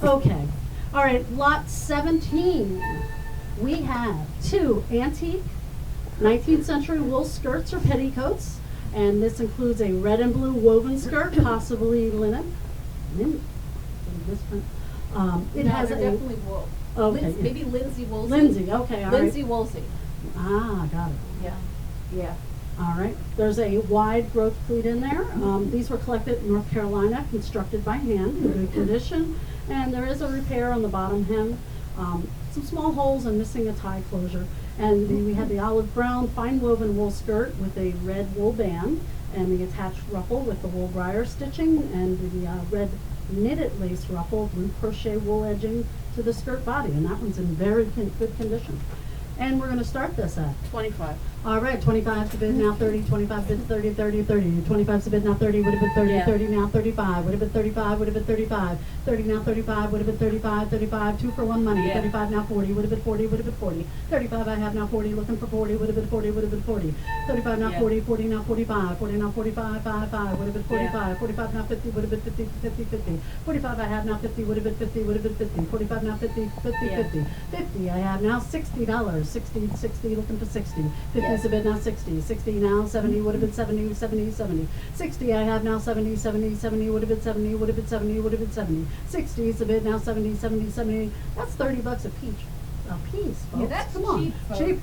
Okay. All right, lot 17. We have two antique 19th century wool skirts or petticoats, and this includes a red and blue woven skirt, possibly linen. It No, has they're a definitely wool. okay, Maybe Lindsay Woolsey. Lindsay. Okay, all right. Lindsay Woolsey. Ah, got it. Yeah. Yeah. All right. There's a wide growth pleat in there. These were collected in North Carolina, constructed by hand in good condition, and there is a repair on the bottom hem. Some small holes and missing a tie closure. And we have the olive brown fine woven wool skirt with a red wool band and the attached ruffle with the wool briar stitching and the red knitted lace ruffle, blue crochet wool edging to the skirt body. And that one's in very good condition. And we're going to start this at 25. all right, 25 to bid now 30, 25 bid 30, 30, 30, 25 to bid now 30, would have been 30, Yeah. 30 now 35, would have been 35, would have been 35, 30 now 35, would have been 35, 35, 2 for 1 money, Yeah. 35 now 40, would have been 40, would have been 40, 35 I have now 40, looking for 40, would have been 40, would have been 40, 35 now Yeah. 40, 40 now 45, 40 now 45, 55, would have been 45, Yeah. 45 now 50, would have been 50, 50, 50, 45 I have now 50, would have been 50, would have been 50, 45 now 50, 50, Yeah. 50, 50 I have now $60, 60, 60, looking for 60, 50 is Yes. a bid now 60, 60 now 70, would have been 70, 70, 70, 60 I have now 70, 70, 70, would have been 70, would have been 70, would have been 70, 60 is a bid now 70, 70, 70, that's $30 a piece, folks. Yeah, that's Come on, cheap, folks. cheap.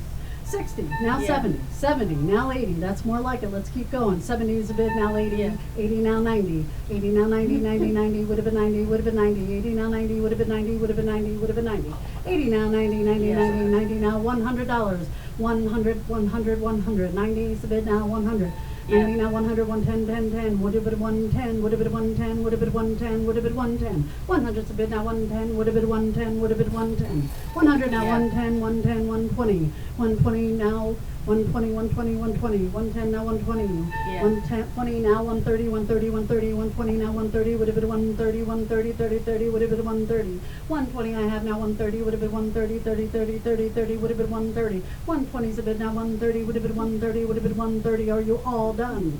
60, now Yeah. 70, 70, now 80, that's more like it, let's keep going, 70 is a bid, now 80, Yeah. 80 now 90, 80 now 90, 90, 90, would have been 90, would have been 90, 80 now 90, would have been 90, would have been 90, would have been 90, 80 now 90, 90, Yeah. 90, 90 now $100, 100, 100, 100, 90 is the bid now 100. Yeah. 90 now 100, 110, 10, 10, would have been 110, would have been 110, would have been 110, would have been 110, 100's a bid now 110, would have been 110, would have been 110, 100 now Yeah. 110, 110, 120, 120 now 120, 120, 120, 110 now 120, Yeah. 120 now 130, 130, 130, 120 now 130, would have been 130, 130, 30, 30, would have been 130, 120 I have now 130, would have been 130, 30, 30, 30, 30, would have been 130, 120's a bid now 130, would have been 130, would have been 130, are you all done?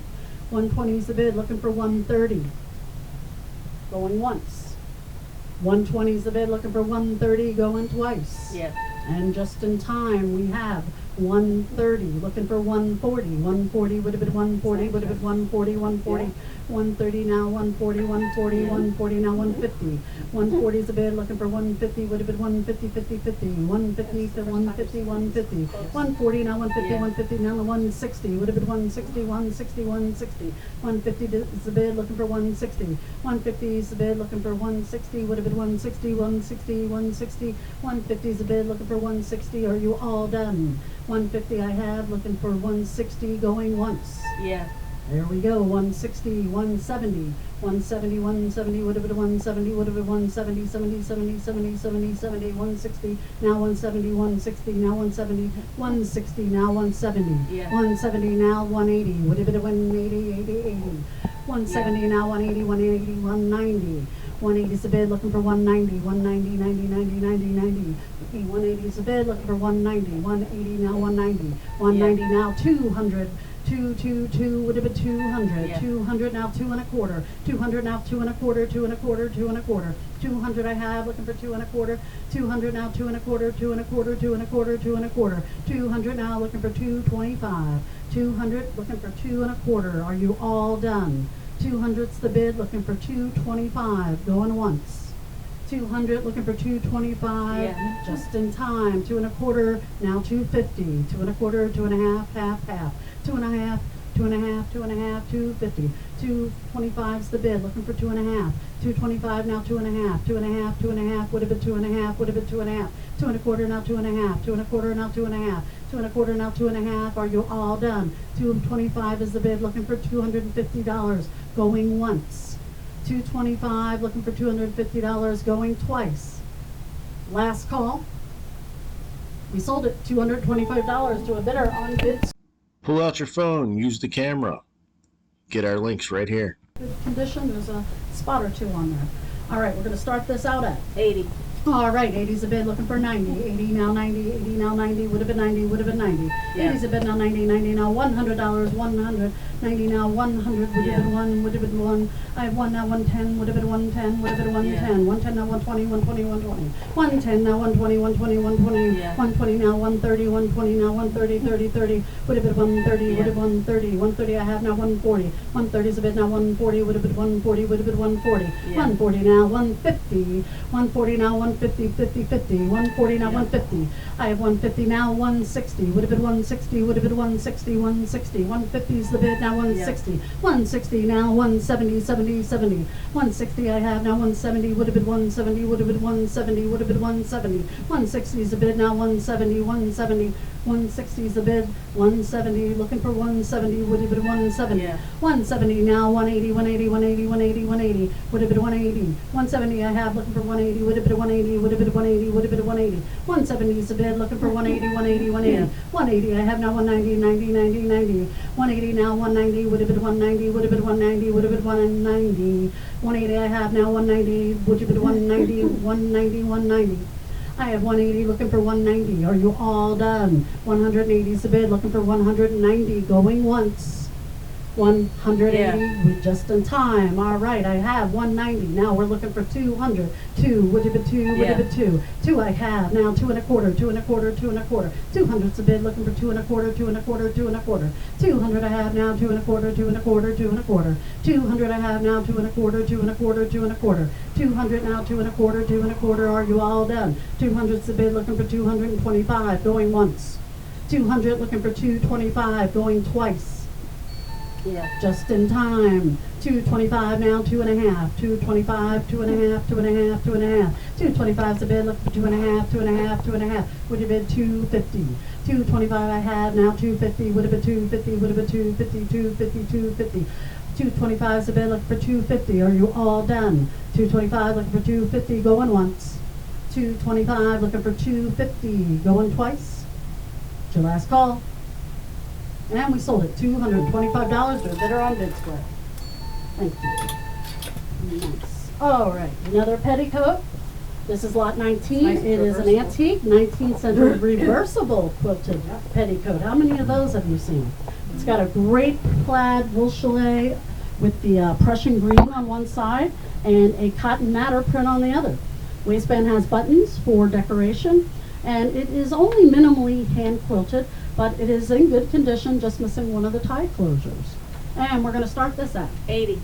120's the bid, looking for 130, going once, 120's the bid, looking for 130, going twice. Yeah. And just in time, we have 130, looking for 140. 140 would have been 140, would have been 140, 140, Yeah. 130 now, 140, 140, Yeah. 140 now, 150. 140 is a bid, looking for 150, would have been 150, 50, 50. 150 to 150, 150. 140 now, 150, Yeah. 150 now, 160, would have been 160, 160, 160. 150 is the bid, looking for 160. 150 is the bid, looking for 160, would have been 160, 160, 160. 150 is the bid, looking for 160. Are you all done? 150 I have, looking for 160, going once. Yeah. There we go, 160, 170, 170, 170, would have been 170, would have been 170, 70, 70, 70, 70, 70, 160, now 170, 160, now 170, 160, now 170, Yeah. 170, now 180, would have been 180, 80, 80, 170, now 180, 180, 190. 180 is the bid, looking for 190, 190, 90, 90, 90, 90. 180 is the bid, looking for 190, 180 now 190, 190 now 200, 2, would have been 200, Yeah. 200 now 2 and a quarter, 200 now 2 and a quarter, 2 and a quarter, 2 and a quarter, 200 I have, looking for 2 and a quarter, 200 now 2 and a quarter, 2 and a quarter, 2 and a quarter, 2 and a quarter, 200 now looking for 225, 200 looking for 2 and a quarter. Are you all done? 200's the bid, looking for 225, going once. 200 looking for 225, Yeah. just in time. 2 and a quarter, now 250. 2 and a quarter, 2 and a half, half. 2 and a half, 2 and a half, 2 and a half, 250. 225's the bid, looking for 2 and a half. 225 now 2 and a half, 2 and a half, 2 and a half, would have been 2 and a half, would have been 2 and a half. 2 and a quarter now 2 and a half, 2 and a quarter now 2 and a half, 2 and a quarter now 2 and a half. Are you all done? 225 is the bid, looking for $250, going once. 225, looking for $250, going twice. Last call. We sold it $225 to a bidder on bids. Pull out your phone, use the camera. Get our links right here. Good condition. There's a spot or two on there. All right, we're going to start this out at 80. All right, 80's a bid, looking for 90. 80 now 90, 80 now 90, would have been 90, would have been 90. Yeah. 80's a bid now 90, 90 now $100, 100, 90 now 100, would have Yeah. been 1, would have been 1. I have 1 now 110, would have been 110, would have been 110. 110 now 120, 120, 120. 110 now 120, 120, 120. Yeah. 120 now 130, 120 now 130, 30, 30. Would have been 130, would have been 130. 130 I have now 140. 130's a bid now 140, would have been 140, would have been 140. Yeah. 140 now 150. 140 now 150, 50, 50. 140 now Yeah. 150. I have 150 now 160. Would have been 160, would have been 160, 160. 150's the bid now 160. 160 now 170, 70, 70. 160 I have now 170, would have been 170, would have been 170, would have been 170. 160's the bid now 170, 170. 160's the bid, 170, looking for 170, would have been 170. Yeah. 170 now 180, 180, 180, 180, 180. Would have been 180. 170 I have, looking for 180, would have been 180, would have been 180, would have been 180. 170 is the bid, looking for 180, 180, 180. Yeah. 180 I have now 190, 90, 90, 90. 180 now 190, would have been 190, would have been 190, would have been 190. 180 I have now 190, would have been 190, 190, 190. I have 180, looking for 190. Are you all done? 180 is the bid, looking for 190, going once. 180, Yeah. we're just in time. All right, I have 190. Now we're looking for 200. 2, would have been 2, would have been 2. 2 I have. Now 2 and a quarter, 2 and a quarter, 2 and a quarter. 200's the bid, looking for 2 and a quarter, 2 and a quarter, 2 and a quarter. 200 I have now, 2 and a quarter, 2 and a quarter, 2 and a quarter. 200 I have now, 2 and a quarter, 2 and a quarter, 2 and a quarter. 200 now, 2 and a quarter, 2 and a quarter. Are you all done? 200's the bid, looking for 225, going once. 200 looking for 225, going twice. Yeah. Just in time. 225 now, 2 and a half. 225, 2 and a half, 2 and a half, 2 and a half. 225's the bid, looking for 2 and a half, 2 and a half, 2 and a half. Would have been 250. 225 I have now, 250, would have been 250, would have been 250, 250, 250. 225's the bid, looking for 250. Are you all done? 225 looking for 250, going once. 225 looking for 250, going twice. It's your last call. And we sold it $225 to a bidder on bid split. Thank you. Nice. All right, another petticoat. This is lot 19. Nice It is an reversible. antique 19th century reversible quilted petticoat. How many of those have you seen? It's got a great plaid wool chalet with the Prussian green on one side and a cotton matter print on the other. Waistband has buttons for decoration, and it is only minimally hand quilted, but it is in good condition, just missing one of the tie closures. And we're going to start this at 80.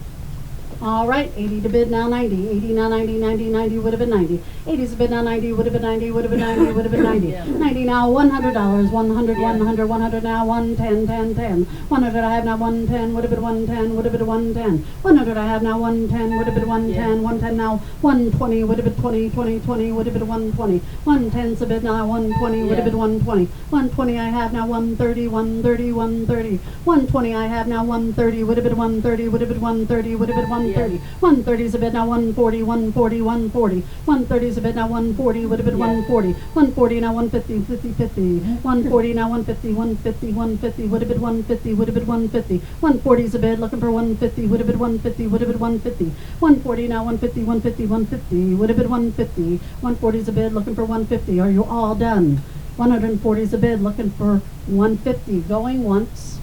all right, 80 to bid now 90, 80 now 90, 90, 90 would have been 90. 80's a bid now 90, would have been 90, would have been 90, would have been 90. Yeah. 90 now $100, 100, Yeah. 100, 100 now 110, 10, 10. 100 I have now 110, would have been 110, would have been 110. 100 I have now 110, would have been 110, Yeah. 110 now 120, would have been 20, 20, 20, would have been 120. 110's a bid now 120, would have Yeah. been 120. 120 I have now 130, 130, 130. 120 I have now 130, would have been 130, would have been 130, would have been 130. 130's a bid now 140, 140, 140. 130's a bid now 140, would have been Yeah. 140. 140 now 150, 50, 50. 140 now 150, 150, 150, would have been 150, would have been 150. 140's a bid, looking for 150, would have been 150, would have been 150. 140 now 150, 150, 150, would have been 150. 140's a bid, looking for 150. Are you all done? 140's a bid, looking for 150, going once.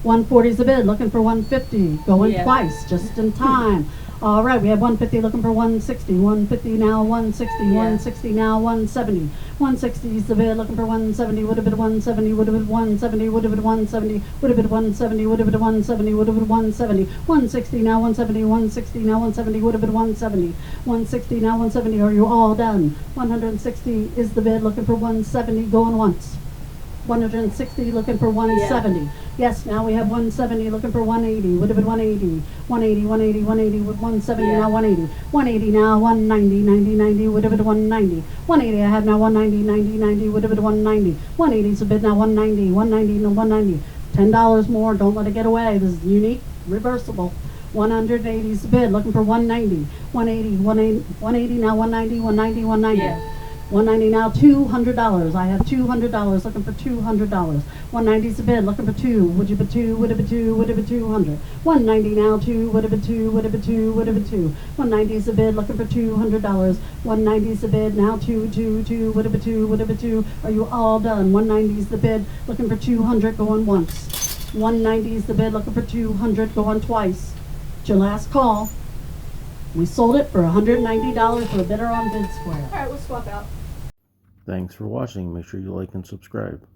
140's a bid, looking for 150, going Yeah. twice, just in time. All right, we have 150 looking for 160, 150 now 160, Yeah. 160 now 170. 160 is the bid, looking for 170, would have been 170, would have been 170, would have been 170, would have been 170, would have been 170, would have been 170. 160 now 170, 160 now 170, would have been 170. 160 now 170, are you all done? 160 is the bid, looking for 170, going once. 160 looking for 170. Yes, now we have 170 looking for 180. Would have been 180. 180, 180, 180 with 170 Yeah. now 180. 180 now 190, 90, 90 would have been 190. 180 I have now 190, 90, 90 would have been 190. 180 is a bid now 190, 190 no 190. $10 more, don't let it get away. This is unique, reversible. 180 is the bid, looking for 190. 180, 180 now 190, 190, 190. Yeah. $190 now, $200. I have $200, looking for $200. $190's the bid, looking for two. Would you bid two? Would it be two? Would it be 200? $190 now, two. Would it be two? Would it be two? Would it be two? $190's the bid, looking for $200. $190's the bid, now two. Would it be two? Would it be two? Are you all done? $190's the bid, looking for 200, going once. $190's the bid, looking for 200, going twice. It's your last call. We sold it for $190 for a bidder on Bid Square. All right, we'll swap out. Thanks for watching. Make sure you like and subscribe.